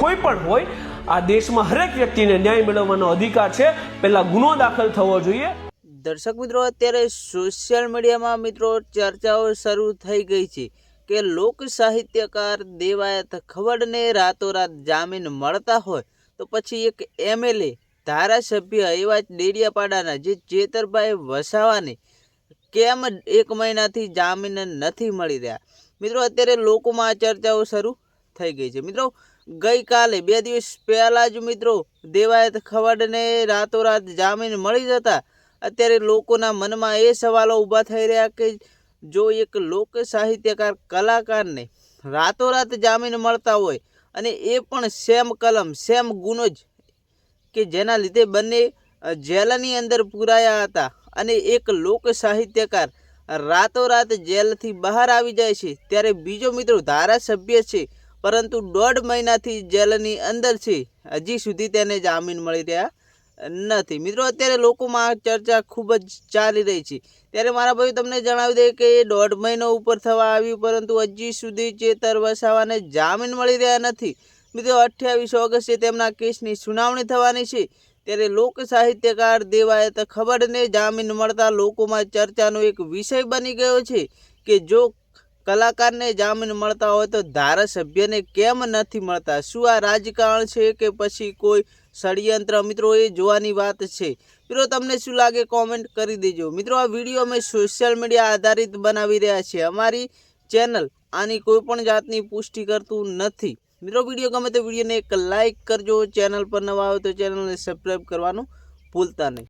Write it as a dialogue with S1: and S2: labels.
S1: કોઈ પણ હોય, આ દેશમાં હરેક વ્યક્તિને ન્યાય મેળવવાનો અધિકાર છે. પહેલા ગુનો દાખલ થવો જોઈએ.
S2: દર્શક મિત્રો, અત્યારે સોશિયલ મીડિયામાં મિત્રો ચર્ચાઓ શરૂ થઈ ગઈ છે કે લોક સાહિત્યકાર દેવાયત ખવડને રાતોરાત જામીન મળતા હોય તો પછી એક એમએલએ ધારાસભ્ય એવા ડેડિયાપાડાના જે ચેતરભાઈ વસાવાને કેમ 1 મહિનાથી જામીન નથી મળી રહ્યા? મિત્રો, અત્યારે લોકોમાં આ ચર્ચાઓ શરૂ થઈ ગઈ છે. મિત્રો, ગઈકાલે 2 દિવસ પહેલાં જ મિત્રો દેવાયત ખવડને રાતોરાત જામીન મળી જતા અત્યારે લોકોના મનમાં એ સવાલો ઊભા થઈ રહ્યા કે જો એક લોક સાહિત્યકાર કલાકારને રાતોરાત જામીન મળતા હોય અને એ પણ સેમ કલમ સેમ ગુનો જ કે જેના લીધે બંને જેલની અંદર પુરાયા હતા અને એક લોક સાહિત્યકાર રાતોરાત જેલથી બહાર આવી જાય છે, ત્યારે બીજો મિત્રો ધારાસભ્ય છે પરંતુ 1.5 મહિનાથી જેલની અંદર છે, હજી સુધી તેને જામીન મળી રહ્યા નથી. મિત્રો, અત્યારે લોકોમાં આ ચર્ચા ખૂબ જ ચાલી રહી છે. ત્યારે મારા ભાઈ તમને જણાવી દે કે 1.5 મહિનો ઉપર થવા આવ્યું પરંતુ હજી સુધી ચેતર વસાવાને જામીન મળી રહ્યા નથી. મિત્રો, 28 ઓગસ્ટે તેમના કેસની સુનાવણી થવાની છે. ત્યારે લોક સાહિત્યકાર દેવાયત ખવડને જામીન મળતા લોકોમાં ચર્ચાનો એક વિષય બની ગયો છે કે જો કલાકારને જામીન મળતા હોય તો ધારાસભ્યને કેમ નથી મળતા? શું આ રાજકારણ છે કે પછી કોઈ ષડયંત્ર? મિત્રો, એ જોવાની વાત છે. મિત્રો, તમને શું લાગે કોમેન્ટ કરી દેજો. મિત્રો, આ વિડીયો અમે સોશિયલ મીડિયા આધારિત બનાવી રહ્યા છીએ. અમારી ચેનલ આની કોઈ પણ જાતની પુષ્ટિ કરતું નથી. મિત્રો, વિડીયો ગમે તો વિડીયોને એક લાઇક કરજો. ચેનલ પર નવા આવે તો ચેનલને સબસ્ક્રાઈબ કરવાનું ભૂલતા નહીં.